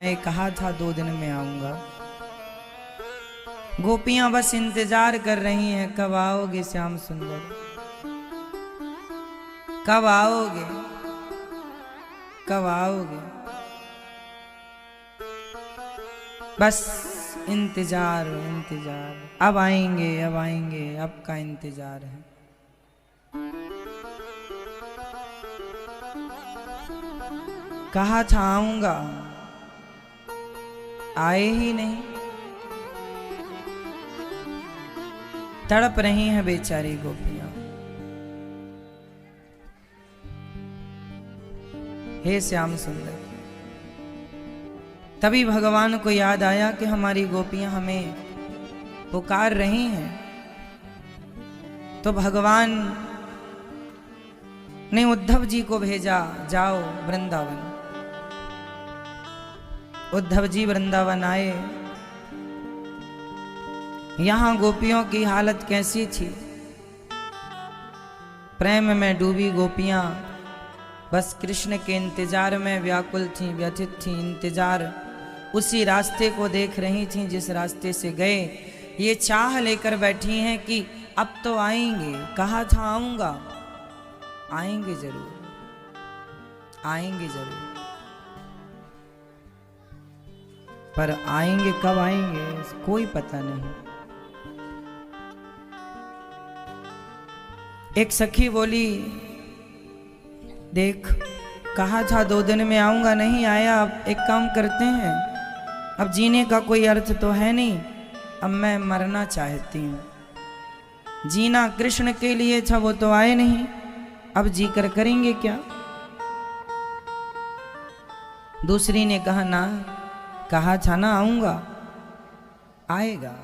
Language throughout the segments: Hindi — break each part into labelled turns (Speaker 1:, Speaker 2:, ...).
Speaker 1: मैं कहा था 2 दिन में आऊंगा। गोपियां बस इंतजार कर रही हैं, कब आओगे श्याम सुंदर, कब आओगे, कब आओगे। बस इंतजार इंतजार, अब आएंगे अब आएंगे, अब का इंतजार है। कहा था आऊंगा, आए ही नहीं। तड़प रही हैं बेचारी गोपियां। हे श्याम सुंदर, तभी भगवान को याद आया कि हमारी गोपियां हमें पुकार रही हैं। तो भगवान ने उद्धव जी को भेजा, जाओ वृंदावन। उद्धव जी वृंदावन आए। यहां गोपियों की हालत कैसी थी? प्रेम में डूबी गोपियां बस कृष्ण के इंतजार में व्याकुल थीं, व्यथित थीं। इंतजार उसी रास्ते को देख रही थीं जिस रास्ते से गए। ये चाह लेकर बैठी हैं कि अब तो आएंगे। कहा था आऊंगा, आएंगे जरूर, आएंगे जरूर, पर आएंगे कब आएंगे कोई पता नहीं। एक सखी बोली, देख कहा था 2 दिन में आऊंगा, नहीं आया। अब एक काम करते हैं, अब जीने का कोई अर्थ तो है नहीं, अब मैं मरना चाहती हूं। जीना कृष्ण के लिए था, वो तो आए नहीं, अब जी कर करेंगे क्या। दूसरी ने कहा ना, कहा था ना आऊंगा, आएगा।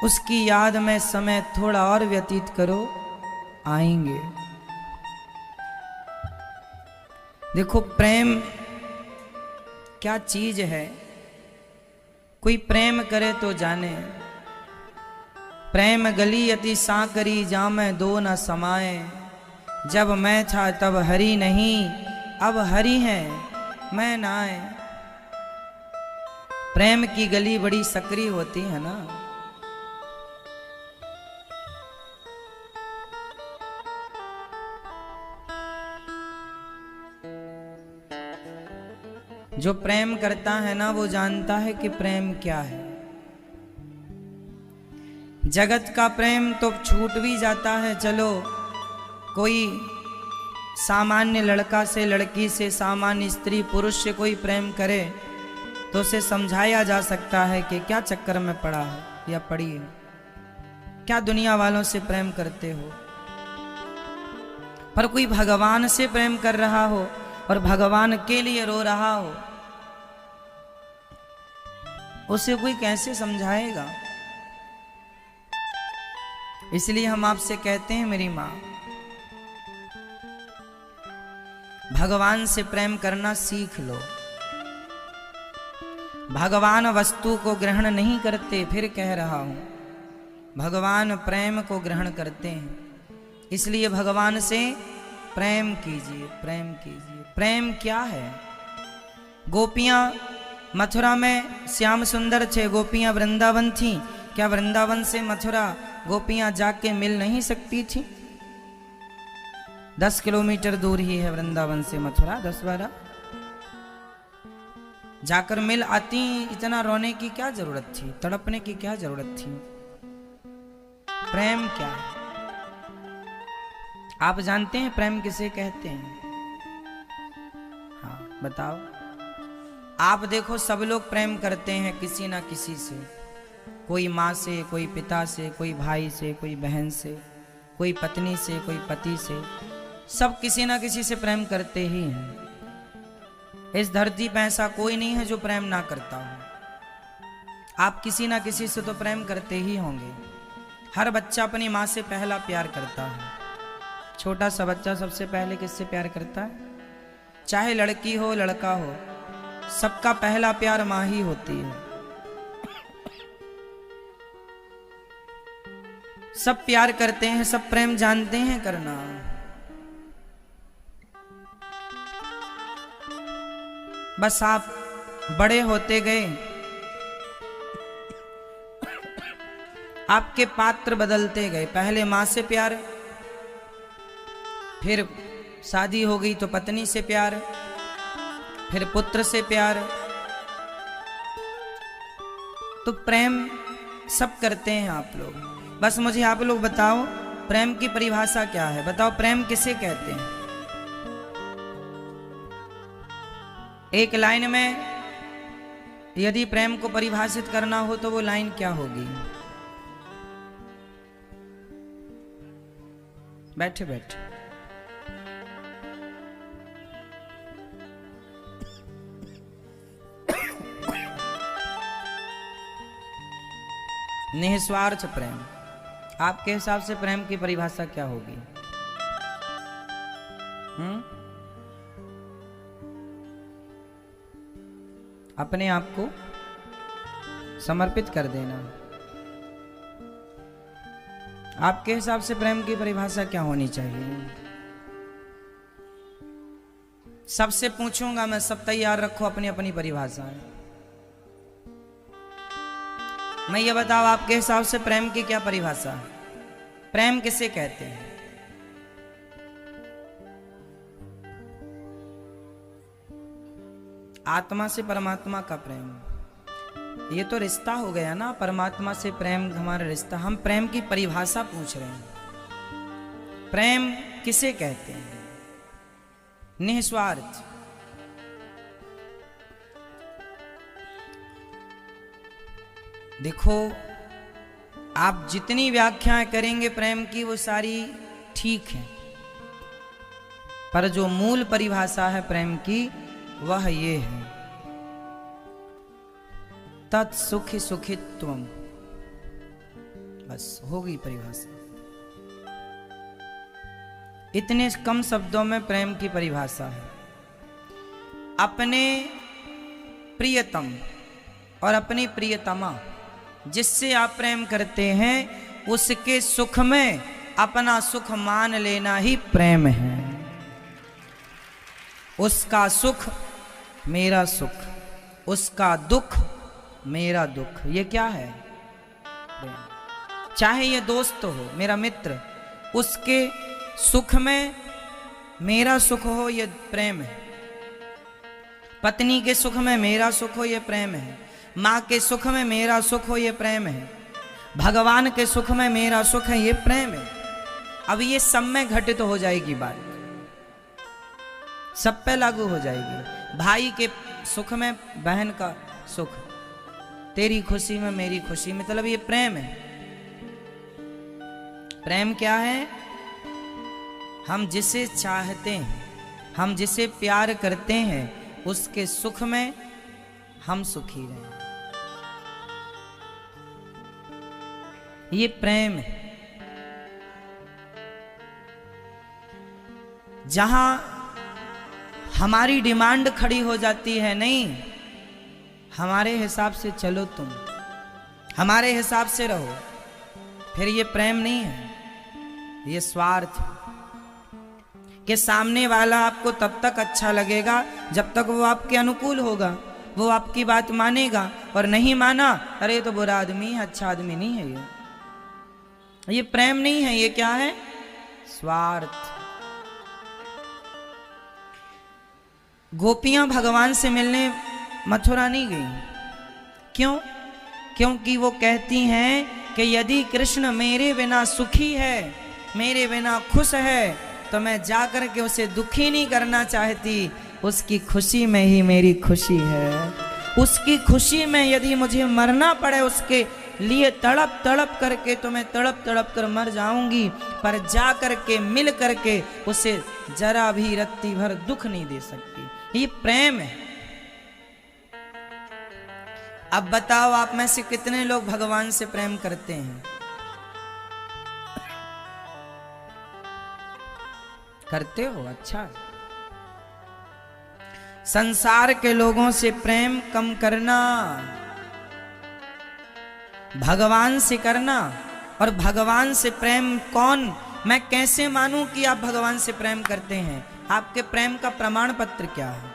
Speaker 1: उसकी याद में समय थोड़ा और व्यतीत करो, आएंगे। देखो प्रेम क्या चीज है। कोई प्रेम करे तो जाने। प्रेम गली अति सांकरी, जामे 2 न समाए। जब मैं था तब हरि नहीं, अब हरि है मैं ना आए। प्रेम की गली बड़ी सकरी होती है ना। जो प्रेम करता है ना, वो जानता है कि प्रेम क्या है। जगत का प्रेम तो छूट भी जाता है। चलो कोई सामान्य लड़का से, लड़की से, सामान्य स्त्री पुरुष से कोई प्रेम करे तो उसे समझाया जा सकता है कि क्या चक्कर में पड़ा है या पड़ी है, क्या दुनिया वालों से प्रेम करते हो। पर कोई भगवान से प्रेम कर रहा हो और भगवान के लिए रो रहा हो, उसे कोई कैसे समझाएगा। इसलिए हम आपसे कहते हैं मेरी मां, भगवान से प्रेम करना सीख लो। भगवान वस्तु को ग्रहण नहीं करते, फिर कह रहा हूं, भगवान प्रेम को ग्रहण करते हैं। इसलिए भगवान से प्रेम कीजिए, प्रेम कीजिए। प्रेम क्या है? गोपियां मथुरा में श्याम सुंदर थे, गोपियां वृंदावन थीं। क्या वृंदावन से मथुरा गोपियां जाके मिल नहीं सकती थी? 10 किलोमीटर दूर ही है वृंदावन से मथुरा, 10-12। जाकर मिल आती। इतना रोने की क्या जरूरत थी, तड़पने की क्या जरूरत थी। प्रेम क्या है? आप जानते हैं प्रेम किसे कहते हैं? हाँ बताओ। आप देखो, सब लोग प्रेम करते हैं किसी ना किसी से। कोई माँ से, कोई पिता से, कोई भाई से, कोई बहन से, कोई पत्नी से, कोई पति से। सब किसी ना किसी से प्रेम करते ही हैं। इस धरती पे ऐसा कोई नहीं है जो प्रेम ना करता हो। आप किसी ना किसी से तो प्रेम करते ही होंगे। हर बच्चा अपनी माँ से पहला प्यार करता है। छोटा सा बच्चा सबसे पहले किससे प्यार करता है? चाहे लड़की हो लड़का हो, सबका पहला प्यार माँ ही होती है। सब प्यार करते हैं, सब प्रेम जानते हैं करना। बस आप बड़े होते गए, आपके पात्र बदलते गए। पहले माँ से प्यार, फिर शादी हो गई तो पत्नी से प्यार, फिर पुत्र से प्यार। तो प्रेम सब करते हैं आप लोग। बस मुझे आप लोग बताओ प्रेम की परिभाषा क्या है? बताओ प्रेम किसे कहते हैं? एक लाइन में यदि प्रेम को परिभाषित करना हो तो वो लाइन क्या होगी? बैठे बैठे निस्वार्थ प्रेम। आपके हिसाब से प्रेम की परिभाषा क्या होगी? अपने आप को समर्पित कर देना। आपके हिसाब से प्रेम की परिभाषा क्या होनी चाहिए? सबसे पूछूंगा मैं, सब तैयार रखो अपनी अपनी परिभाषा। मैं ये बताओ आपके हिसाब से प्रेम की क्या परिभाषा है? प्रेम किसे कहते हैं? आत्मा से परमात्मा का प्रेम, ये तो रिश्ता हो गया ना। परमात्मा से प्रेम हमारा रिश्ता। हम प्रेम की परिभाषा पूछ रहे हैं। प्रेम किसे कहते हैं? निस्वार्थ। देखो, आप जितनी व्याख्याएं करेंगे प्रेम की वो सारी ठीक है, पर जो मूल परिभाषा है प्रेम की वह ये है, तत्सुखि सुखित्वम। बस हो गई परिभाषा। इतने कम शब्दों में प्रेम की परिभाषा है। अपने प्रियतम और अपनी प्रियतमा जिससे आप प्रेम करते हैं उसके सुख में अपना सुख मान लेना ही प्रेम है। उसका सुख मेरा सुख, उसका दुख मेरा दुख, ये क्या है? प्रेम। चाहे ये दोस्त हो, मेरा मित्र, उसके सुख में मेरा सुख हो, ये प्रेम है। पत्नी के सुख में मेरा सुख हो, ये प्रेम है। माँ के सुख में मेरा सुख हो, ये प्रेम है। भगवान के सुख में मेरा सुख है, ये प्रेम है। अब ये सब में घटित हो जाएगी बात, सब पे लागू हो जाएगी। भाई के सुख में बहन का सुख, तेरी खुशी में मेरी खुशी, मतलब ये प्रेम है। प्रेम क्या है? हम जिसे चाहते हैं, हम जिसे प्यार करते हैं, उसके सुख में हम सुखी रहें, ये प्रेम है। जहां हमारी डिमांड खड़ी हो जाती है, नहीं हमारे हिसाब से चलो, तुम हमारे हिसाब से रहो, फिर ये प्रेम नहीं है, ये स्वार्थ। कि सामने वाला आपको तब तक अच्छा लगेगा जब तक वो आपके अनुकूल होगा, वो आपकी बात मानेगा, और नहीं माना, अरे तो बुरा आदमी है, अच्छा आदमी नहीं है। ये प्रेम नहीं है, ये क्या है? स्वार्थ। गोपियां भगवान से मिलने मथुरा नहीं गई, क्यों? क्योंकि वो कहती हैं कि यदि कृष्ण मेरे बिना सुखी है, मेरे बिना खुश है, तो मैं जाकर के उसे दुखी नहीं करना चाहती। उसकी खुशी में ही मेरी खुशी है। उसकी खुशी में यदि मुझे मरना पड़े उसके लिए तड़प तड़प करके, तो मैं तड़प तड़प कर मर जाऊंगी, पर जा करके मिल करके उसे जरा भी रत्ती भर दुख नहीं दे सकती। ये प्रेम है। अब बताओ आप में से कितने लोग भगवान से प्रेम करते हैं? करते हो? अच्छा। संसार के लोगों से प्रेम कम करना, भगवान से करना। और भगवान से प्रेम कौन, मैं कैसे मानूं कि आप भगवान से प्रेम करते हैं? आपके प्रेम का प्रमाण पत्र क्या है?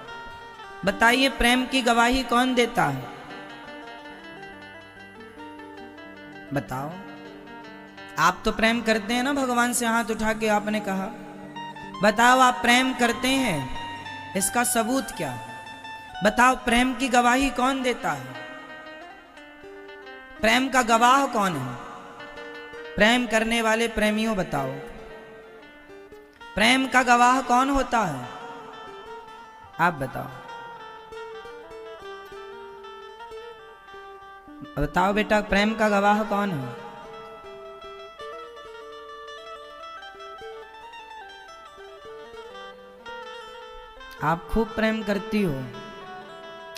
Speaker 1: बताइए प्रेम की गवाही कौन देता है? बताओ। आप तो प्रेम करते हैं ना भगवान से, हाथ उठा के आपने कहा। बताओ आप प्रेम करते हैं, इसका सबूत क्या? बताओ प्रेम की गवाही कौन देता है? प्रेम का गवाह कौन है? प्रेम करने वाले प्रेमियों बताओ, प्रेम का गवाह कौन होता है? आप बताओ। बताओ बेटा, प्रेम का गवाह कौन है? आप खूब प्रेम करती हो,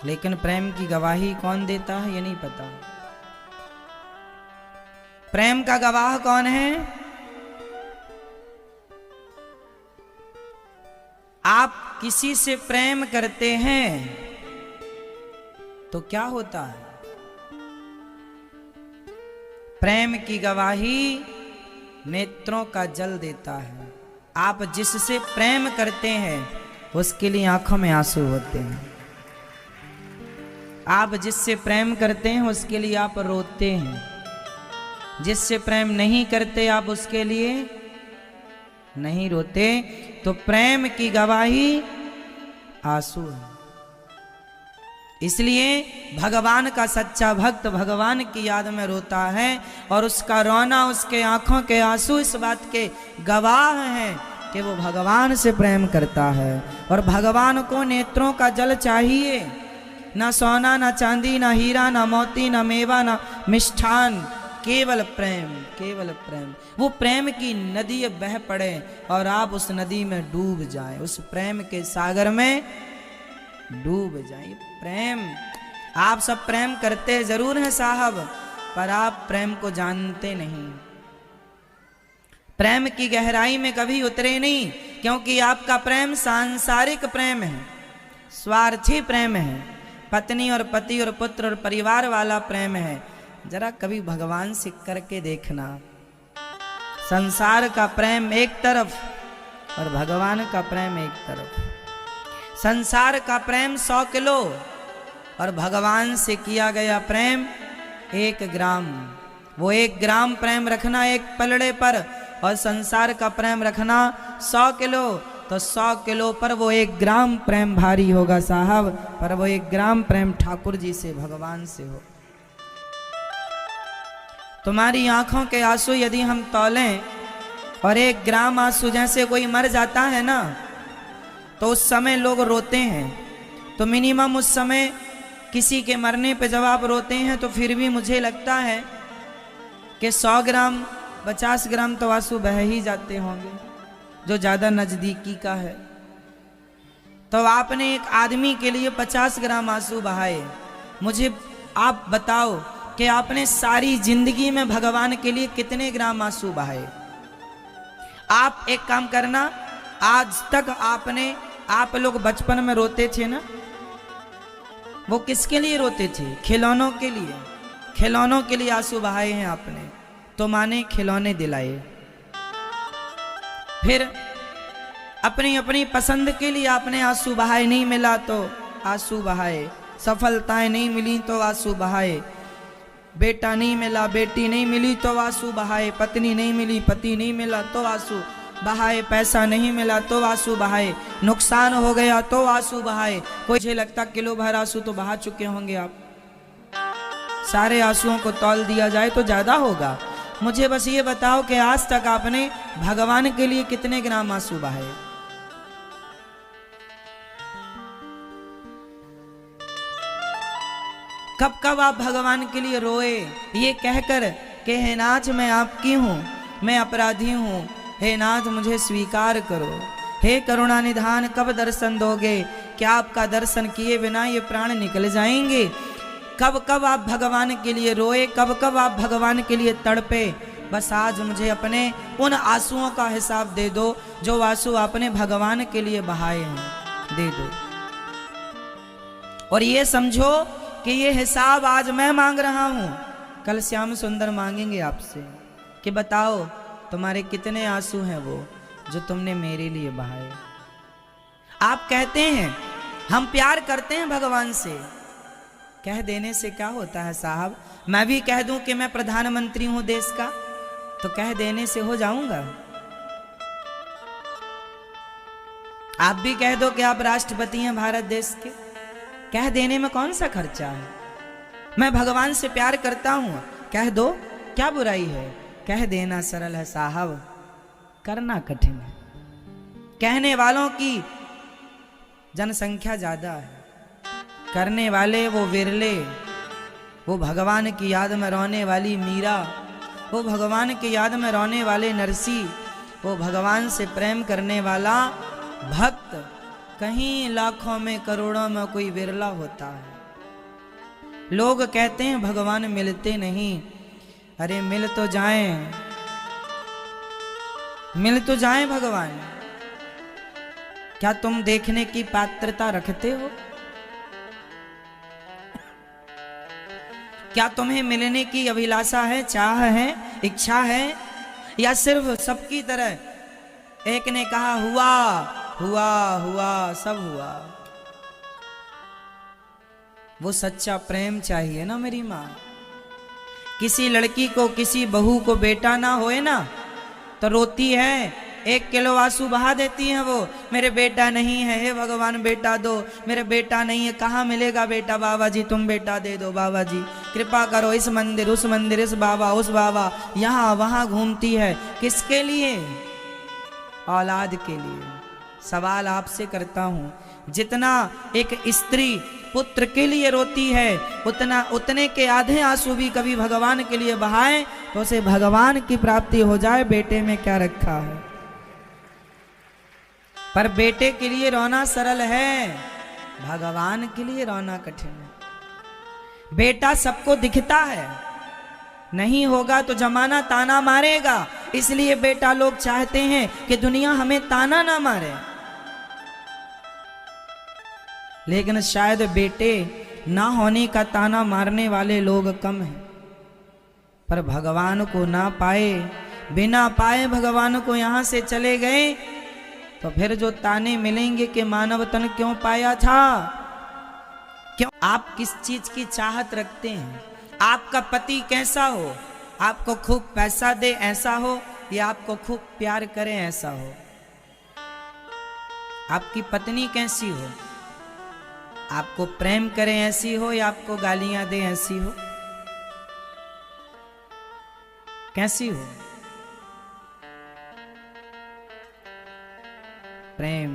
Speaker 1: लेकिन प्रेम की गवाही कौन देता है ये नहीं पता। प्रेम का गवाह कौन है? आप किसी से प्रेम करते हैं तो क्या होता है? प्रेम की गवाही नेत्रों का जल देता है। आप जिससे प्रेम करते हैं उसके लिए आंखों में आंसू होते हैं। आप जिससे प्रेम करते हैं उसके लिए आप रोते हैं। जिससे प्रेम नहीं करते आप उसके लिए नहीं रोते। तो प्रेम की गवाही आंसू है। इसलिए भगवान का सच्चा भक्त भगवान की याद में रोता है, और उसका रोना, उसके आंखों के आंसू इस बात के गवाह हैं कि वो भगवान से प्रेम करता है। और भगवान को नेत्रों का जल चाहिए, ना सोना, ना चांदी, ना हीरा, ना मोती, ना मेवा, ना मिष्ठान, केवल प्रेम, केवल प्रेम। वो प्रेम की नदी बह पड़े और आप उस नदी में डूब जाएं, उस प्रेम के सागर में डूब जाएं। प्रेम, आप सब प्रेम करते जरूर हैं साहब, पर आप प्रेम को जानते नहीं। प्रेम की गहराई में कभी उतरे नहीं, क्योंकि आपका प्रेम सांसारिक प्रेम है, स्वार्थी प्रेम है, पत्नी और पति और पुत्र और परिवार वाला प्रेम है। जरा कभी भगवान से करके देखना। संसार का प्रेम एक तरफ और भगवान का प्रेम एक तरफ। संसार का प्रेम 100 किलो और भगवान से किया गया प्रेम 1 ग्राम। वो 1 ग्राम प्रेम रखना एक पलड़े पर, और संसार का प्रेम रखना 100 किलो। तो 100 किलो पर वो 1 ग्राम प्रेम भारी होगा साहब, पर वो 1 ग्राम प्रेम ठाकुर जी से, भगवान से हो। तुम्हारी आंखों के आंसू यदि हम तौलें, और 1 ग्राम आंसू, जैसे कोई मर जाता है ना तो उस समय लोग रोते हैं, तो मिनिमम उस समय किसी के मरने पे जब आप रोते हैं तो फिर भी मुझे लगता है कि 100 ग्राम 50 ग्राम तो आंसू बह ही जाते होंगे, जो ज़्यादा नज़दीकी का है। तो आपने एक आदमी के लिए 50 ग्राम आंसू बहाए। मुझे आप बताओ कि आपने सारी जिंदगी में भगवान के लिए कितने ग्राम आंसू बहाए? आप एक काम करना, आज तक आप लोग बचपन में रोते थे ना, वो किसके लिए रोते थे? खिलौनों के लिए। खिलौनों के लिए आंसू बहाए हैं आपने, तो माने खिलौने दिलाए। फिर अपनी अपनी पसंद के लिए आपने आंसू बहाए, नहीं मिला तो आंसू बहाए। सफलताएं नहीं मिली तो आंसू बहाए। बेटा नहीं मिला, बेटी नहीं मिली तो आंसू बहाए। पत्नी नहीं मिली, पति नहीं मिला तो आंसू बहाए। पैसा नहीं मिला तो आंसू बहाए। नुकसान हो गया तो आंसू बहाए। कोई मुझे लगता किलो भर आंसू तो बहा चुके होंगे आप। सारे आंसुओं को तौल दिया जाए तो ज्यादा होगा। मुझे बस ये बताओ कि आज तक आपने भगवान के लिए कितने ग्राम आंसू बहाए? कब कब आप भगवान के लिए रोए ये कहकर कि हे नाथ मैं आपकी हूँ, मैं अपराधी हूँ, हे नाथ मुझे स्वीकार करो, हे करुणा निधान कब दर्शन दोगे? क्या आपका दर्शन किए बिना ये प्राण निकल जाएंगे? कब कब आप भगवान के लिए रोए, कब कब आप भगवान के लिए तड़पे? बस आज मुझे अपने उन आंसुओं का हिसाब दे दो जो आंसू आपने भगवान के लिए बहाए हैं, दे दो। और ये समझो कि ये हिसाब आज मैं मांग रहा हूं, कल श्याम सुंदर मांगेंगे आपसे कि बताओ तुम्हारे कितने आंसू हैं वो जो तुमने मेरे लिए बहाए। आप कहते हैं हम प्यार करते हैं भगवान से, कह देने से क्या होता है साहब? मैं भी कह दूं कि मैं प्रधानमंत्री हूं देश का, तो कह देने से हो जाऊंगा? आप भी कह दो कि आप राष्ट्रपति हैं भारत देश के, कह देने में कौन सा खर्चा है? मैं भगवान से प्यार करता हूं, कह दो, क्या बुराई है? कह देना सरल है साहब, करना कठिन है। कहने वालों की जनसंख्या ज्यादा है, करने वाले वो विरले। वो भगवान की याद में रोने वाली मीरा, वो भगवान की याद में रोने वाले नरसी, वो भगवान से प्रेम करने वाला भक्त कहीं लाखों में करोड़ों में कोई विरला होता है। लोग कहते हैं भगवान मिलते नहीं, अरे मिल तो जाएं, मिल तो जाएं भगवान। क्या तुम देखने की पात्रता रखते हो? क्या तुम्हें मिलने की अभिलाषा है, चाह है, इच्छा है, या सिर्फ सबकी तरह एक ने कहा हुआ हुआ हुआ सब हुआ? वो सच्चा प्रेम चाहिए ना मेरी माँ। किसी लड़की को, किसी बहू को बेटा ना होए ना तो रोती है, 1 किलो आंसू बहा देती है वो, मेरे बेटा नहीं है, हे भगवान बेटा दो, मेरे बेटा नहीं है, कहाँ मिलेगा बेटा? बाबा जी तुम बेटा दे दो, बाबा जी कृपा करो, इस मंदिर उस मंदिर, इस बाबा उस बाबा, यहाँ वहाँ घूमती है। किसके लिए? औलाद के लिए। सवाल आपसे करता हूँ, जितना एक स्त्री पुत्र के लिए रोती है, उतने के आधे आंसू भी कभी भगवान के लिए बहाए तो उसे भगवान की प्राप्ति हो जाए। बेटे में क्या रखा है? पर बेटे के लिए रोना सरल है, भगवान के लिए रोना कठिन है। बेटा सबको दिखता है, नहीं होगा तो जमाना ताना मारेगा, इसलिए बेटा लोग चाहते हैं कि दुनिया हमें ताना ना मारे। लेकिन शायद बेटे ना होने का ताना मारने वाले लोग कम हैं। पर भगवान को ना पाए, बिना पाए भगवान को यहां से चले गए तो फिर जो ताने मिलेंगे कि मानव तन क्यों पाया था। क्यों? आप किस चीज की चाहत रखते हैं? आपका पति कैसा हो? आपको खूब पैसा दे ऐसा हो, या आपको खूब प्यार करे ऐसा हो? आपकी पत्नी कैसी हो? आपको प्रेम करे ऐसी हो, या आपको गालियां दे ऐसी हो? कैसी हो? प्रेम।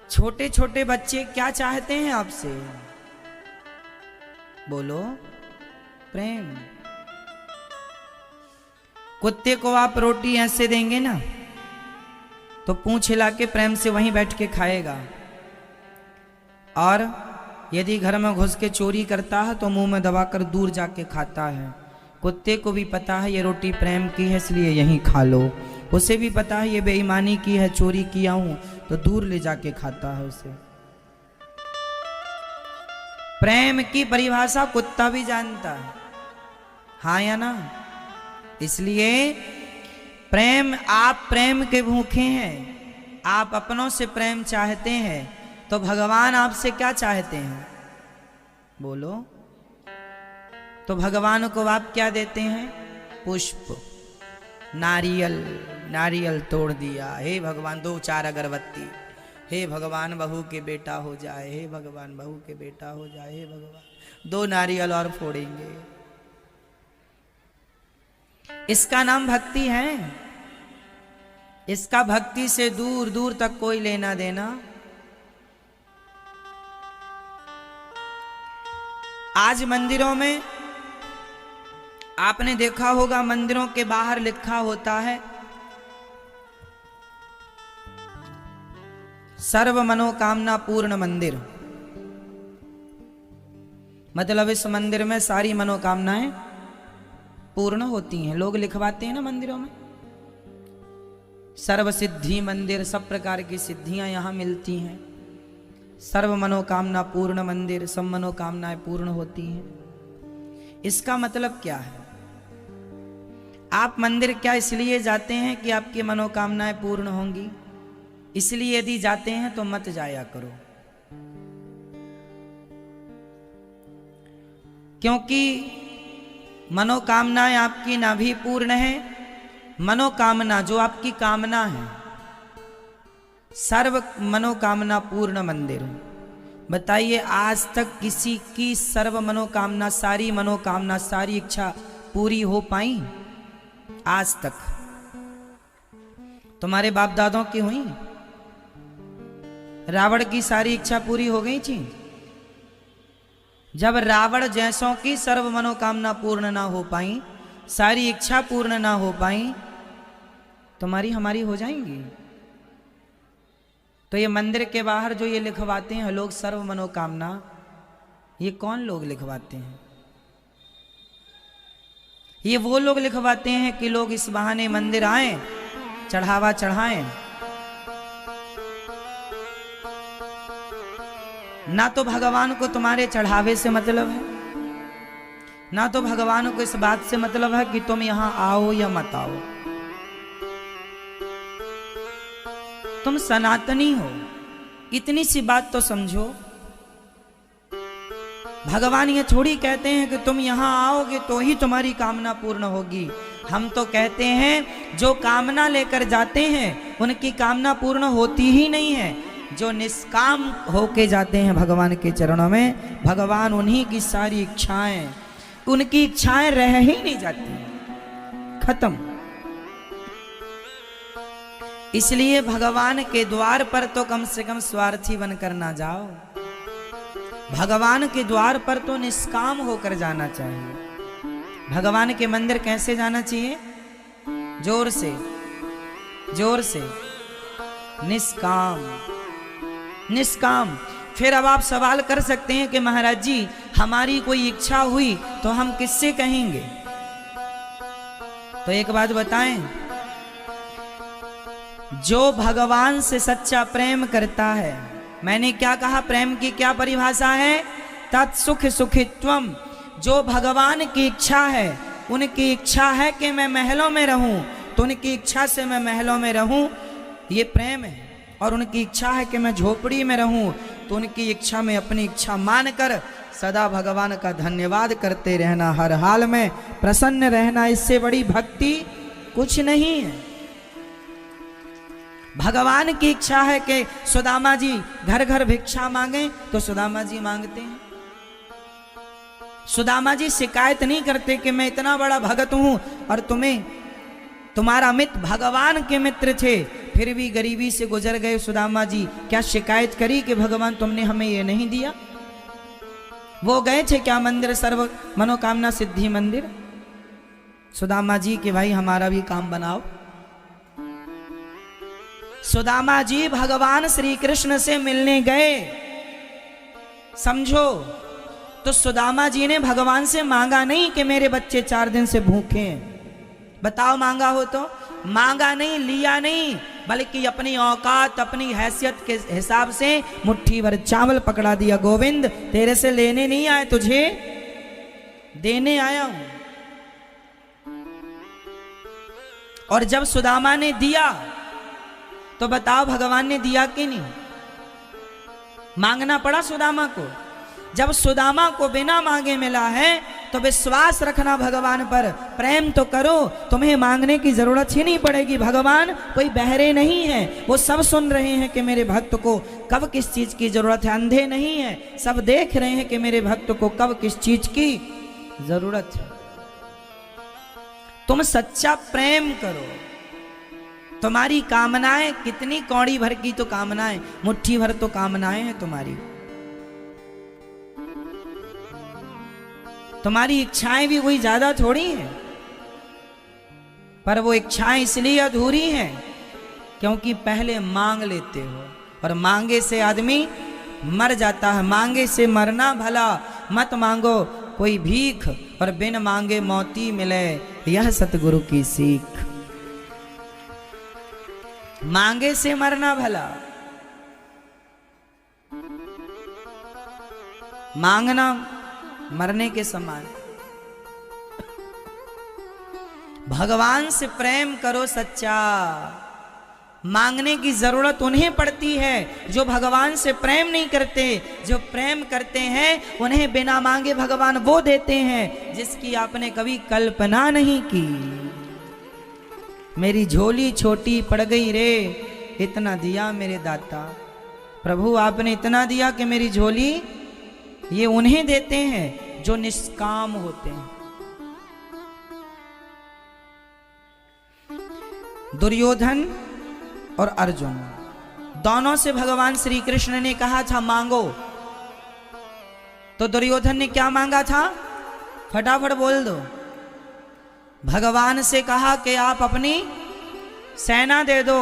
Speaker 1: छोटे छोटे बच्चे क्या चाहते हैं आपसे? बोलो, प्रेम। कुत्ते को आप रोटी ऐसे देंगे ना तो पूंछ हिला के प्रेम से वहीं बैठ के खाएगा, और यदि घर में घुस के चोरी करता है तो मुंह में दबाकर दूर जाके खाता है। कुत्ते को भी पता है ये रोटी प्रेम की है इसलिए यहीं खा लो, उसे भी पता है ये बेईमानी की है, चोरी किया हूं तो दूर ले जाके खाता है उसे। प्रेम की परिभाषा कुत्ता भी जानता है, हाँ या ना? इसलिए प्रेम, आप प्रेम के भूखे हैं, आप अपनों से प्रेम चाहते हैं, तो भगवान आपसे क्या चाहते हैं? बोलो। तो भगवान को आप क्या देते हैं? पुष्प, नारियल। नारियल तोड़ दिया, हे भगवान 2-4 अगरबत्ती, हे भगवान बहू के बेटा हो जाए, हे भगवान बहू के बेटा हो जाए, हे भगवान 2 नारियल और फोड़ेंगे। इसका नाम भक्ति है? इसका भक्ति से दूर दूर तक कोई लेना देना। आज मंदिरों में आपने देखा होगा, मंदिरों के बाहर लिखा होता है सर्व मनोकामना पूर्ण मंदिर। मतलब इस मंदिर में सारी मनोकामनाएं पूर्ण होती हैं। लोग लिखवाते हैं ना मंदिरों में, सर्व सिद्धि मंदिर, सब प्रकार की सिद्धियां यहां मिलती हैं। सर्व मनोकामना पूर्ण मंदिर, सब मनोकामनाएं पूर्ण होती हैं। इसका मतलब क्या है? आप मंदिर क्या इसलिए जाते हैं कि आपकी मनोकामनाएं पूर्ण होंगी? इसलिए यदि जाते हैं तो मत जाया करो, क्योंकि मनोकामनाएं आपकी ना भी पूर्ण है। मनोकामना जो आपकी कामना है, सर्व मनोकामना पूर्ण मंदिर। बताइए आज तक किसी की सर्व मनोकामना, सारी मनोकामना, सारी इच्छा पूरी हो पाई? आज तक तुम्हारे बाप दादों की हुई? रावण की सारी इच्छा पूरी हो गई थी? जब रावण जैसों की सर्व मनोकामना पूर्ण ना हो पाई, सारी इच्छा पूर्ण ना हो पाई, तुम्हारी हमारी हो जाएंगी? तो ये मंदिर के बाहर जो ये लिखवाते हैं लोग सर्व मनोकामना, ये कौन लोग लिखवाते हैं? ये वो लोग लिखवाते हैं कि लोग इस बहाने मंदिर आए, चढ़ावा चढ़ाएं। ना तो भगवान को तुम्हारे चढ़ावे से मतलब है, ना तो भगवान को इस बात से मतलब है कि तुम यहां आओ या मत आओ। तुम सनातनी हो, इतनी सी बात तो समझो। भगवान ये थोड़ी कहते हैं कि तुम यहां आओगे तो ही तुम्हारी कामना पूर्ण होगी। हम तो कहते हैं जो कामना लेकर जाते हैं उनकी कामना पूर्ण होती ही नहीं है। जो निष्काम होके जाते हैं भगवान के चरणों में, भगवान उन्हीं की सारी इच्छाएं, उनकी इच्छाएं रह ही नहीं जाती, खत्म। इसलिए भगवान के द्वार पर तो कम से कम स्वार्थी बनकर ना जाओ, भगवान के द्वार पर तो निष्काम होकर जाना चाहिए। भगवान के मंदिर कैसे जाना चाहिए? जोर से, जोर से, निष्काम, निष्काम। फिर अब आप सवाल कर सकते हैं कि महाराज जी हमारी कोई इच्छा हुई तो हम किससे कहेंगे? तो एक बात बताएं, जो भगवान से सच्चा प्रेम करता है, मैंने क्या कहा, प्रेम की क्या परिभाषा है? तत्सुख सुखित्वम। जो भगवान की इच्छा है, उनकी इच्छा है कि मैं महलों में रहूं, तो उनकी इच्छा से मैं महलों में रहूं, ये प्रेम है। और उनकी इच्छा है कि मैं झोपड़ी में रहूं, तो उनकी इच्छा में अपनी इच्छा मानकर सदा भगवान का धन्यवाद करते रहना, हर हाल में प्रसन्न रहना। इससे बड़ी भक्ति कुछ नहीं है। भगवान की इच्छा है कि सुदामा जी घर घर भिक्षा मांगे, तो सुदामा जी मांगते हैं। सुदामा जी शिकायत नहीं करते कि मैं इतना बड़ा भगत हूं और तुम्हारा मित्र भगवान के मित्र थे, फिर भी गरीबी से गुजर गए सुदामा जी। क्या शिकायत करी कि भगवान तुमने हमें ये नहीं दिया? वो गए थे क्या मंदिर, सर्व मनोकामना सिद्धि मंदिर, सुदामा जी के भाई हमारा भी काम बनाओ? सुदामा जी भगवान श्री कृष्ण से मिलने गए, समझो। तो सुदामा जी ने भगवान से मांगा नहीं कि मेरे बच्चे 4 दिन से भूखे हैं। बताओ मांगा हो तो? मांगा नहीं, लिया नहीं, बल्कि अपनी औकात, अपनी हैसियत के हिसाब से मुट्ठी भर चावल पकड़ा दिया। गोविंद तेरे से लेने नहीं आए, तुझे देने आया हूं। और जब सुदामा ने दिया तो बताओ भगवान ने दिया कि नहीं? मांगना पड़ा सुदामा को। जब सुदामा को बिना मांगे मिला है तो विश्वास रखना भगवान पर, प्रेम तो करो, तुम्हें मांगने की जरूरत ही नहीं पड़ेगी। भगवान कोई बहरे नहीं है, वो सब सुन रहे हैं कि मेरे भक्त को कब किस चीज की जरूरत है। अंधे नहीं है, सब देख रहे हैं कि मेरे भक्त को कब किस चीज की जरूरत है। तुम सच्चा प्रेम करो। तुम्हारी कामनाएं कितनी, कौड़ी भर की तो कामनाएं, मुट्ठी भर तो कामनाएं हैं तुम्हारी। तुम्हारी इच्छाएं भी कोई ज्यादा थोड़ी हैं, पर वो इच्छाएं इसलिए अधूरी हैं क्योंकि पहले मांग लेते हो, और मांगे से आदमी मर जाता है। मांगे से मरना भला, मत मांगो कोई भीख, और बिन मांगे मौती मिले, यह सतगुरु की सीख। मांगे से मरना भला, मांगना मरने के समान। भगवान से प्रेम करो सच्चा, मांगने की जरूरत उन्हें पड़ती है जो भगवान से प्रेम नहीं करते। जो प्रेम करते हैं उन्हें बिना मांगे भगवान वो देते हैं जिसकी आपने कभी कल्पना नहीं की। मेरी झोली छोटी पड़ गई रे, इतना दिया मेरे दाता। प्रभु आपने इतना दिया कि मेरी झोली, ये उन्हें देते हैं जो निष्काम होते हैं। दुर्योधन और अर्जुन दोनों से भगवान श्री कृष्ण ने कहा था मांगो, तो दुर्योधन ने क्या मांगा था? फटाफट बोल दो। भगवान से कहा कि आप अपनी सेना दे दो।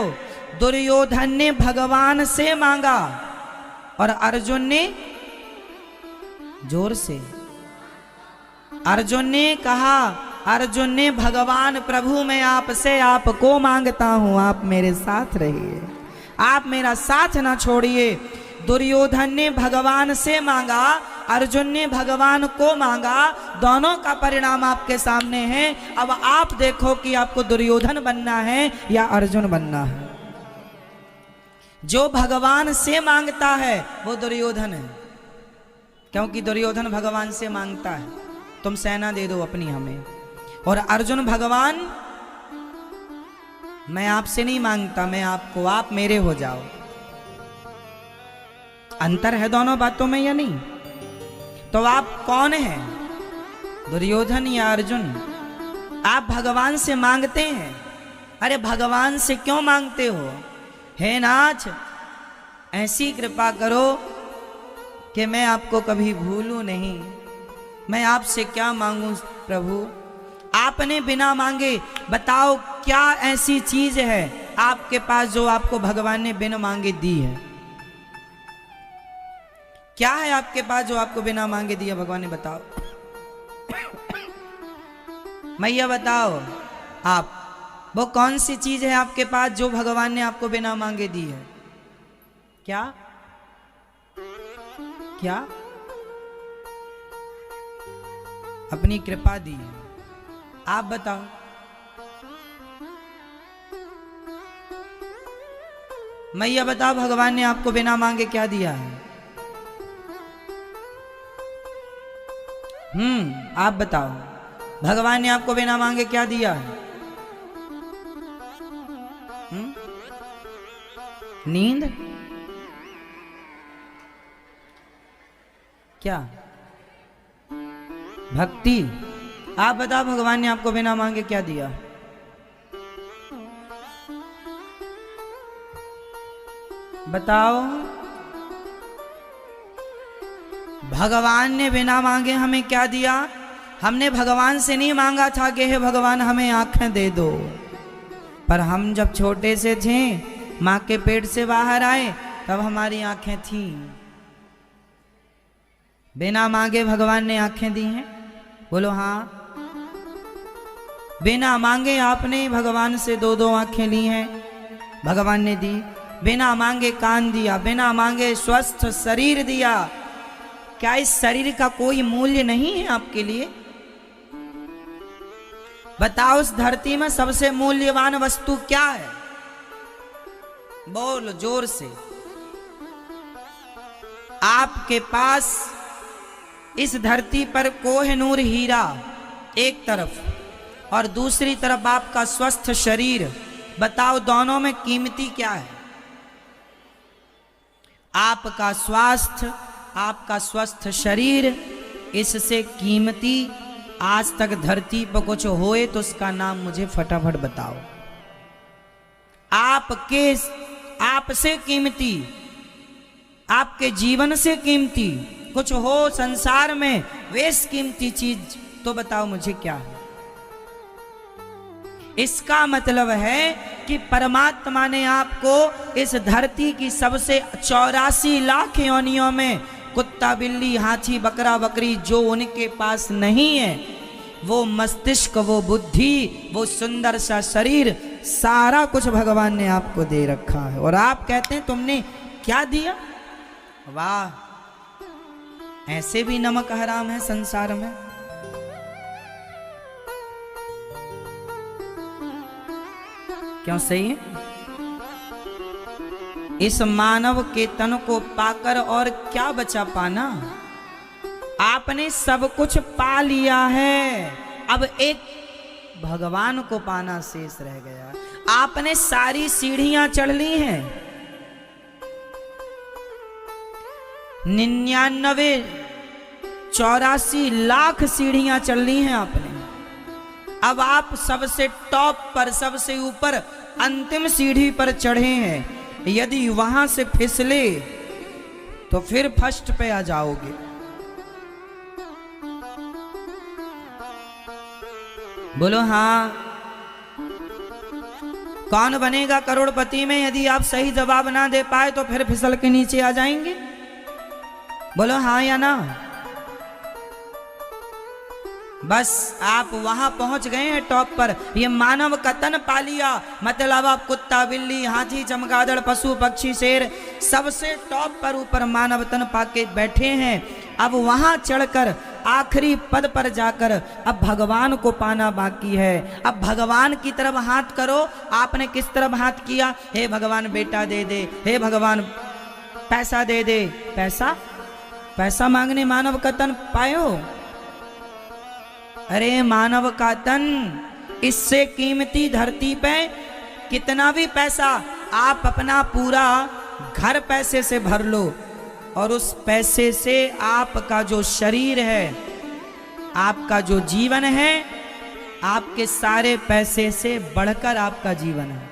Speaker 1: दुर्योधन ने भगवान से मांगा और अर्जुन ने जोर से, अर्जुन ने कहा, अर्जुन ने भगवान प्रभु मैं आपसे आपको मांगता हूं, आप मेरे साथ रहिए, आप मेरा साथ ना छोड़िए। दुर्योधन ने भगवान से मांगा, अर्जुन ने भगवान को मांगा, दोनों का परिणाम आपके सामने है। अब आप देखो कि आपको दुर्योधन बनना है या अर्जुन बनना है। जो भगवान से मांगता है वो दुर्योधन है, क्योंकि दुर्योधन भगवान से मांगता है तुम सेना दे दो अपनी हमें, और अर्जुन भगवान मैं आपसे नहीं मांगता, मैं आपको, आप मेरे हो जाओ। अंतर है दोनों बातों में या नहीं? तो आप कौन हैं, दुर्योधन या अर्जुन? आप भगवान से मांगते हैं। अरे भगवान से क्यों मांगते हो? हे नाथ ऐसी कृपा करो कि मैं आपको कभी भूलूं नहीं। मैं आपसे क्या मांगूं प्रभु? आपने बिना मांगे बताओ क्या ऐसी चीज है आपके पास जो आपको भगवान ने बिना मांगे दी है? क्या है आपके पास जो आपको बिना मांगे दिया भगवान ने? बताओ मैया बताओ आप, वो कौन सी चीज है आपके पास जो भगवान ने आपको बिना मांगे दी है? क्या क्या? अपनी कृपा दी है। आप बताओ। मैया बताओ भगवान ने आपको बिना मांगे क्या दिया है? आप बताओ भगवान ने आपको बिना मांगे क्या दिया है? नींद? क्या? भक्ति? आप बताओ भगवान ने आपको बिना मांगे क्या दिया? बताओ। भगवान ने बिना मांगे हमें क्या दिया? हमने भगवान से नहीं मांगा था कि हे भगवान हमें आंखें दे दो, पर हम जब छोटे से थे, माँ के पेट से बाहर आए, तब हमारी आंखें थीं। बिना मांगे भगवान ने आंखें दी हैं? बोलो हाँ। बिना मांगे आपने भगवान से दो दो आंखें ली हैं, भगवान ने दी। बिना मांगे कान दिया, बिना मांगे स्वस्थ शरीर दिया। क्या इस शरीर का कोई मूल्य नहीं है आपके लिए? बताओ इस धरती में सबसे मूल्यवान वस्तु क्या है? बोल जोर से। आपके पास इस धरती पर कोहिनूर हीरा एक तरफ और दूसरी तरफ आपका स्वस्थ शरीर, बताओ दोनों में कीमती क्या है? आपका स्वास्थ्य, आपका स्वस्थ शरीर, इससे कीमती आज तक धरती पर कुछ होए तो उसका नाम मुझे फटाफट बताओ। आपसे कीमती, आपके जीवन से कीमती कुछ हो संसार में, वेश कीमती चीज तो बताओ मुझे क्या है? इसका मतलब है कि परमात्मा ने आपको इस धरती की सबसे 84 लाख योनियों में कुत्ता बिल्ली हाथी बकरा बकरी जो उनके पास नहीं है, वो मस्तिष्क, वो बुद्धि, वो सुंदर सा शरीर, सारा कुछ भगवान ने आपको दे रखा है। और आप कहते हैं तुमने क्या दिया? वाह, ऐसे भी नमक हराम है संसार में। क्यों? सही है। इस मानव के तन को पाकर और क्या बचा पाना। आपने सब कुछ पा लिया है, अब एक भगवान को पाना शेष रह गया। आपने सारी सीढ़ियां चढ़ ली हैं, 99-84 लाख सीढ़ियां चढ़ ली हैं आपने। अब आप सबसे टॉप पर, सबसे ऊपर अंतिम सीढ़ी पर चढ़े हैं। यदि वहां से फिसले तो फिर फर्स्ट पे आ जाओगे। बोलो हाँ। कौन बनेगा करोड़पति में? यदि आप सही जवाब ना दे पाए तो फिर फिसल के नीचे आ जाएंगे। बोलो हाँ या ना। बस आप वहां पहुंच गए हैं टॉप पर। ये मानव का तन पा लिया, मतलब आप कुत्ता, बिल्ली, हाथी, चमगादड़, पशु, पक्षी, शेर, सबसे टॉप पर ऊपर मानव तन पाके बैठे हैं। अब वहां चढ़कर आखिरी पद पर जाकर अब भगवान को पाना बाकी है। अब भगवान की तरफ हाथ करो। आपने किस तरफ हाथ किया? हे भगवान बेटा दे दे, हे भगवान पैसा दे दे। पैसा पैसा मांगने मानव का तन पायो? अरे मानव का तन इससे कीमती धरती पे कितना भी पैसा, आप अपना पूरा घर पैसे से भर लो और उस पैसे से आपका जो शरीर है, आपका जो जीवन है, आपके सारे पैसे से बढ़कर आपका जीवन है।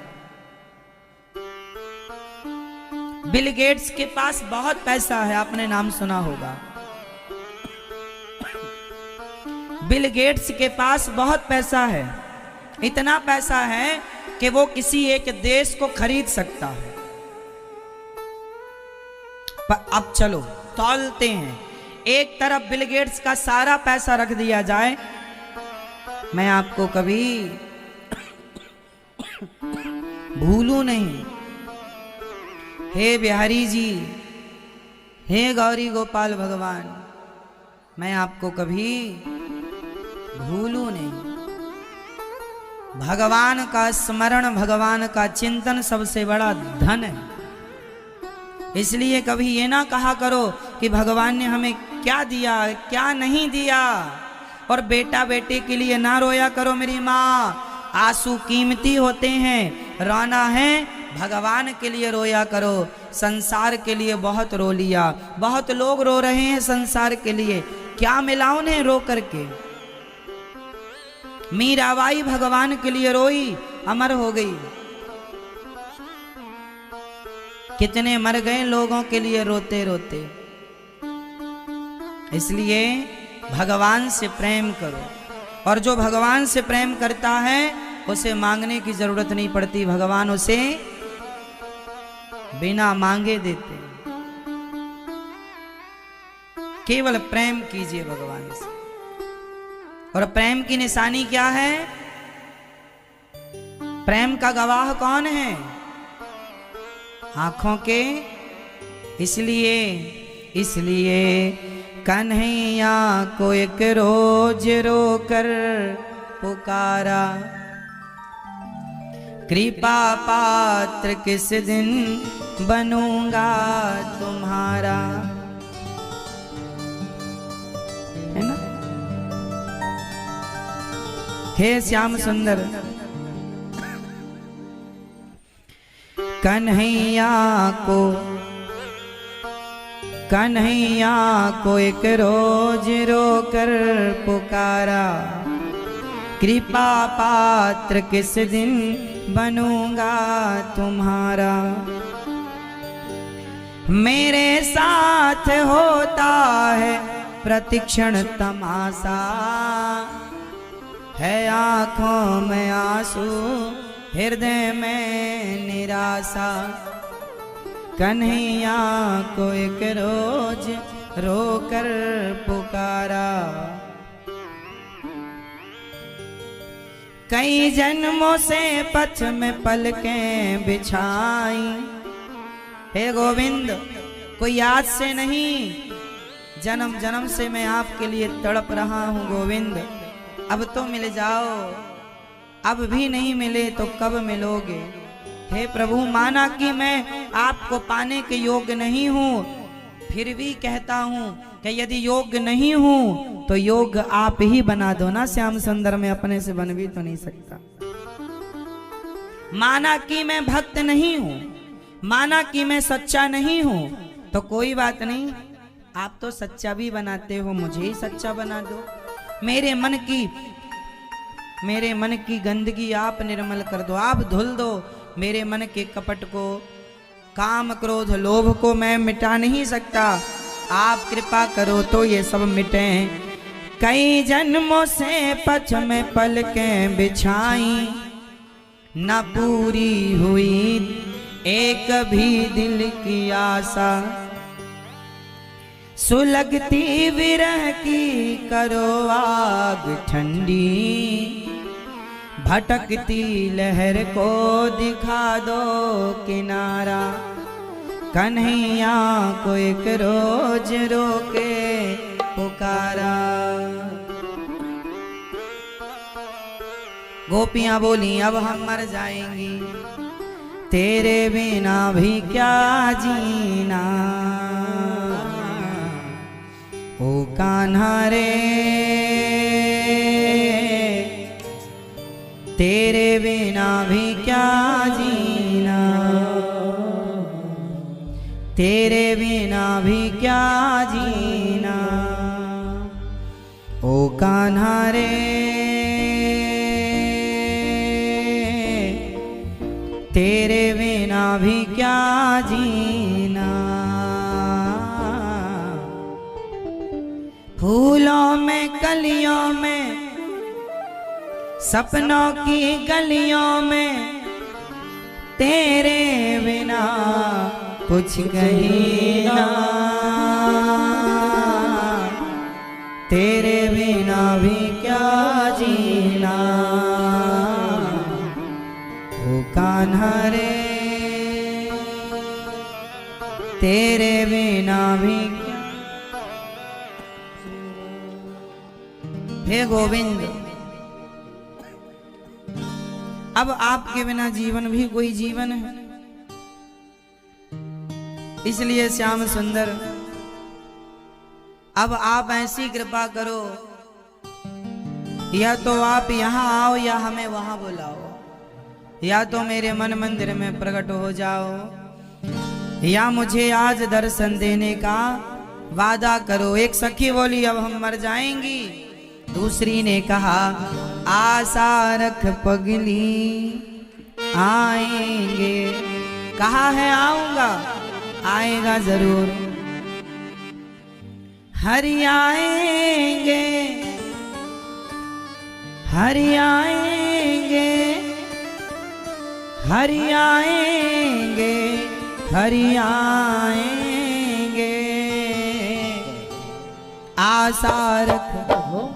Speaker 1: बिल गेट्स के पास बहुत पैसा है, आपने नाम सुना होगा। बिल गेट्स के पास बहुत पैसा है, इतना पैसा है कि वो किसी एक देश को खरीद सकता है। पर अब चलो तौलते हैं। एक तरफ बिल गेट्स का सारा पैसा रख दिया जाए, मैं आपको कभी भूलूं नहीं। हे बिहारी जी, हे गौरी गोपाल भगवान, मैं आपको कभी भूलूं नहीं। भगवान का स्मरण, भगवान का चिंतन सबसे बड़ा धन है। इसलिए कभी ये ना कहा करो कि भगवान ने हमें क्या दिया, क्या नहीं दिया। और बेटा बेटे के लिए ना रोया करो मेरी माँ, आंसू कीमती होते हैं। रोना है भगवान के लिए रोया करो। संसार के लिए बहुत रो लिया, बहुत लोग रो रहे हैं संसार के लिए, क्या मिला उन्हें रो करके? मीराबाई भगवान के लिए रोई, अमर हो गई। कितने मर गए लोगों के लिए रोते रोते। इसलिए भगवान से प्रेम करो, और जो भगवान से प्रेम करता है उसे मांगने की जरूरत नहीं पड़ती, भगवान उसे बिना मांगे देते। केवल प्रेम कीजिए भगवान से। और प्रेम की निशानी क्या है? प्रेम का गवाह कौन है? आंखों के। इसलिए कन्हैया को एक रोज रोकर पुकारा, कृपा पात्र किस दिन बनूंगा तुम्हारा। है ना? हे श्याम सुंदर, कन्हैया को एक रोज रोकर पुकारा, कृपा पात्र किस दिन बनूंगा तुम्हारा। मेरे साथ होता है प्रतिक्षण तमाशा, है आंखों में आंसू, हृदय में निराशा। कन्हैया को एक रोज रोकर पुकारा, कई जन्मों से पथ में पलकें बिछाई। हे गोविंद, कोई आज से नहीं, जन्म जन्म से मैं आपके लिए तड़प रहा हूँ गोविंद। अब तो मिल जाओ, अब भी नहीं मिले तो कब मिलोगे? हे प्रभु, माना कि मैं आपको पाने के योग्य नहीं हूँ, फिर भी कहता हूँ कि यदि योग्य नहीं हूँ तो योग्य आप ही बना दो ना श्याम सुंदर, में अपने से बन भी तो नहीं सकता। माना कि मैं भक्त नहीं हूँ, माना कि मैं सच्चा नहीं हूँ, तो कोई बात नहीं, आप तो सच्चा भी बनाते हो, मुझे ही सच्चा बना दो। मेरे मन की गंदगी आप निर्मल कर दो, आप धुल दो मेरे मन के कपट को, काम क्रोध लोभ को मैं मिटा नहीं सकता, आप कृपा करो तो ये सब मिटे। कई जन्मों से पछ में पलकें बिछाई, न पूरी हुई एक भी दिल की आशा, सुलगती विरह की करो आग ठंडी, भटकती लहर को दिखा दो किनारा, कन्हैया को एक रोज रोके पुकारा। गोपियां बोली अब हम मर जाएंगी, तेरे बिना भी क्या जीना, ओ कान्हा रे तेरे बिना भी क्या जीना, तेरे बिना भी क्या जीना, ओ कान्हा रे तेरे बिना भी क्या जीना। फूलों में कलियों में सपनों की गलियों में, तेरे बिना कुछ कहीं ना, तेरे बिना भी क्या जीना, ओ कान्हा रे तेरे बिना भी क्या। हे गोविंद, अब आपके बिना जीवन भी कोई जीवन है, इसलिए श्याम सुंदर अब आप ऐसी कृपा करो, या तो आप यहाँ आओ या हमें वहां बुलाओ, या तो मेरे मन मंदिर में प्रकट हो जाओ, या मुझे आज दर्शन देने का वादा करो। एक सखी बोली अब हम मर जाएंगी, दूसरी ने कहा आशा रख पगली आएंगे। कहा है आऊंगा, आएगा जरूर, हरि आएंगे, हरि आएंगे, हरि आएंगे, हरि आएंगे। आशा रख,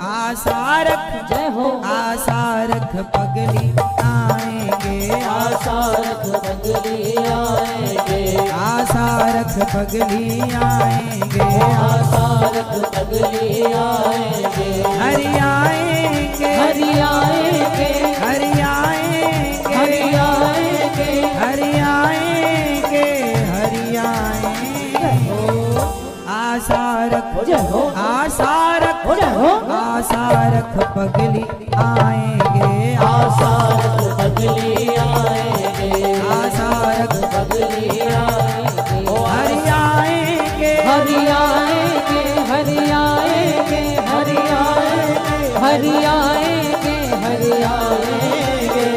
Speaker 1: आशा रख, जय हो, आशा रख पगली आएंगे,
Speaker 2: आशा रख पगली आएंगे,
Speaker 1: आशा रख पगली आएंगे,
Speaker 2: आशा रख पगली आएंगे,
Speaker 1: हरि आएंगे,
Speaker 2: हरि आएंगे,
Speaker 1: हरि आएंगे,
Speaker 2: हरि आएंगे,
Speaker 1: हरि आएंगे, हरि आएंगे। आशा रख, आशा रख, आशा रख पगली आएंगे,
Speaker 2: आशा रख पगली आएंगे,
Speaker 1: आशा रख
Speaker 2: पगली आएंगे,
Speaker 1: हरि आएंगे,
Speaker 2: हरि आएंगे, हरि आएंगे, हरि आएंगे, हरि आएंगे, हरि आएंगे।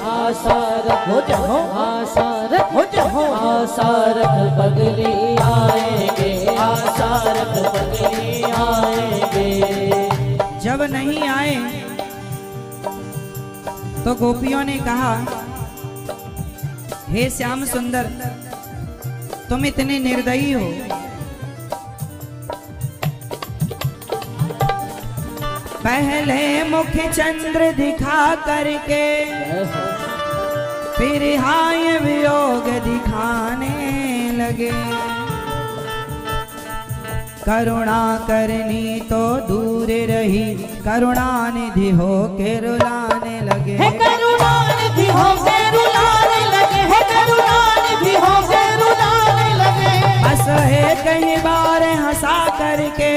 Speaker 2: आशा रख हो जाओ, आशा रख हो जाओ, आशा रख पगली आएंगे, आशा रख पगली आएंगे।
Speaker 1: जब नहीं आए तो गोपियों ने कहा हे श्याम सुंदर, तुम इतने निर्दयी हो, पहले मुख चंद्र दिखा करके फिर हाय वियोग दिखाने लगे, करुणा करनी तो दूर रही, करुणा निधि हो के रुलाने लगे।
Speaker 2: है करुणा निधि हो के रुलाने लगे, है करुणा निधि हो के रुलाने लगे।
Speaker 1: हंस है कई बार हंसा करके,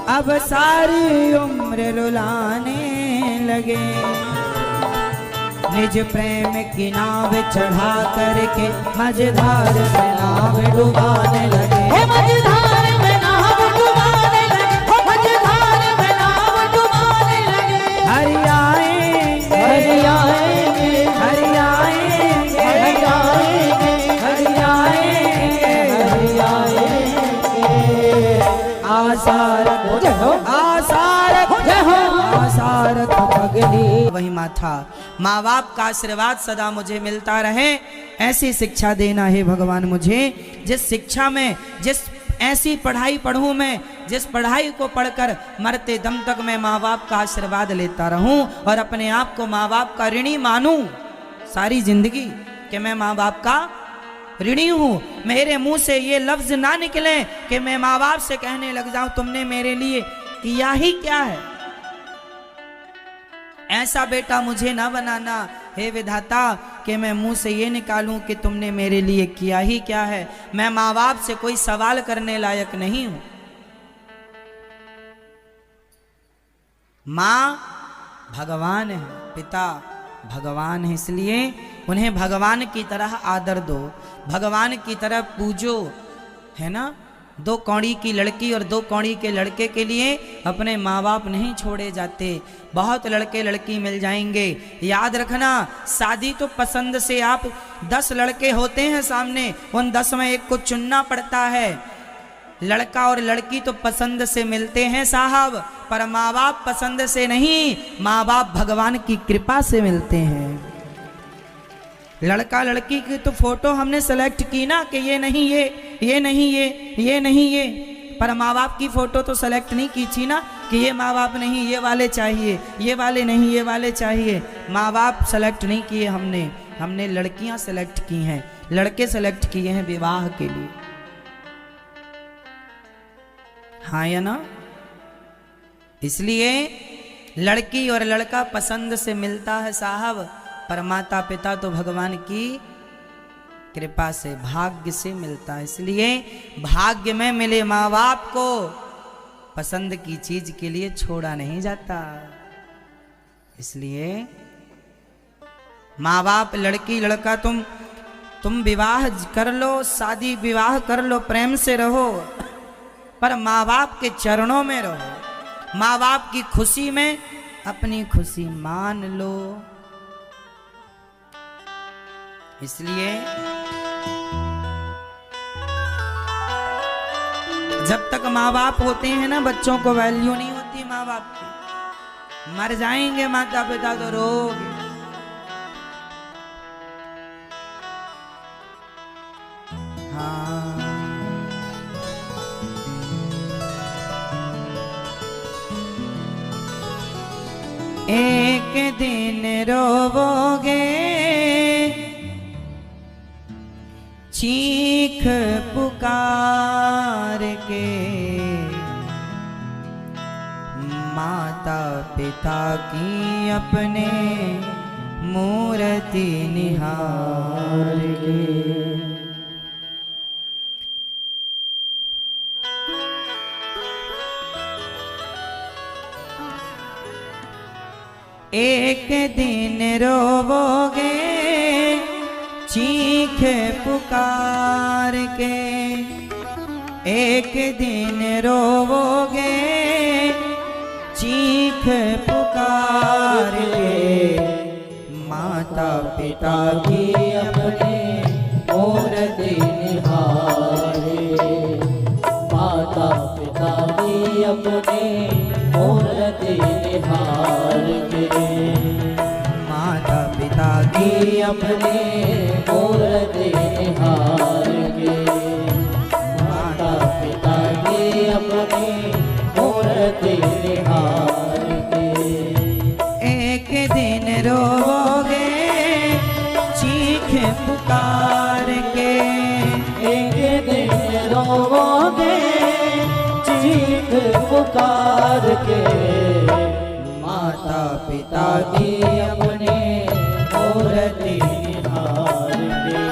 Speaker 1: अब सारी उम्र रुलाने लगे। निज प्रेम की नाव चढ़ा करके मझधार में नाव डुबाने लगे।
Speaker 2: मझधार में नाव डुबाने लगे, मझधार में नाव डुबाने लगे।
Speaker 1: हरि आएंगे,
Speaker 2: हरि आएंगे,
Speaker 1: हरि आएंगे,
Speaker 2: हरि आएंगे,
Speaker 1: हरि आएंगे,
Speaker 2: हरि आएंगे।
Speaker 1: आशा रखो, आशा रखो, आशा रखो पगली। वही माथा, माँ बाप का आशीर्वाद सदा मुझे मिलता रहे, ऐसी शिक्षा देना है भगवान मुझे। जिस शिक्षा में, जिस ऐसी पढ़ाई पढ़ूं मैं, जिस पढ़ाई को पढ़कर मरते दम तक मैं माँ बाप का आशीर्वाद लेता रहूं और अपने आप को माँ बाप का ऋणी मानूं सारी जिंदगी, कि मैं माँ बाप का ऋणी हूं। मेरे मुंह से ये लफ्ज ना निकले कि मैं माँ बाप से कहने लग जाऊं तुमने मेरे लिए किया ही क्या है। ऐसा बेटा मुझे ना बनाना हे विधाता कि मैं मुंह से ये निकालूं कि तुमने मेरे लिए किया ही क्या है। मैं माँ बाप से कोई सवाल करने लायक नहीं हूं। माँ भगवान है, पिता भगवान है, इसलिए उन्हें भगवान की तरह आदर दो, भगवान की तरह पूजो, है ना। 2 कौड़ी की लड़की और 2 कौड़ी के लड़के के लिए अपने माँ बाप नहीं छोड़े जाते। बहुत लड़के लड़की मिल जाएंगे, याद रखना शादी तो पसंद से, आप 10 लड़के होते हैं सामने, उन 10 में एक को चुनना पड़ता है। लड़का और लड़की तो पसंद से मिलते हैं साहब, पर माँ बाप पसंद से नहीं, माँ बाप भगवान की कृपा से मिलते हैं। लड़का लड़की की तो फोटो हमने सेलेक्ट की ना कि ये नहीं ये नहीं ये नहीं ये, पर माँ बाप की फोटो तो सेलेक्ट नहीं की थी ना कि ये माँ बाप नहीं, ये वाले चाहिए, ये वाले नहीं, ये वाले चाहिए। माँ बाप सेलेक्ट नहीं किए हमने लड़कियां सेलेक्ट की हैं, लड़के सेलेक्ट किए हैं विवाह के लिए। हाँ या ना। इसलिए लड़की और लड़का पसंद से मिलता है साहब, पर माता पिता तो भगवान की कृपा से, भाग्य से मिलता है। इसलिए भाग्य में मिले माँ बाप को पसंद की चीज के लिए छोड़ा नहीं जाता। इसलिए माँ बाप, लड़की लड़का, तुम विवाह कर लो, शादी विवाह कर लो, प्रेम से रहो, पर माँ बाप के चरणों में रहो। माँ बाप की खुशी में अपनी खुशी मान लो। इसलिए जब तक माँ बाप होते हैं ना, बच्चों को वैल्यू नहीं होती माँ बाप की। मर जाएंगे माता पिता तो रोगे। हाँ, एक दिन रोवोगे, चीख पुकार के, माता पिता की अपने मूर्ति निहार के। एक दिन रोवोगे, चीख पुकार के, एक दिन रोवोगे, चीख पुकार के, माता पिता की अपने मूर्ति निहारे,
Speaker 2: माता पिता की अपने मूर्ति निहार के,
Speaker 1: माता पिता की
Speaker 2: अपने मूर्ति निहार के, माता पिता की अपने मूर्ति निहार के।
Speaker 1: एक दिन रोवोगे, चीख पुकार के,
Speaker 2: एक दिन रोवोगे, पुकार के माता पिता की अपने मूर्ति निहार के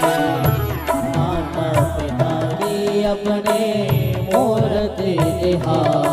Speaker 2: माता पिता की अपने मूर्ति निहार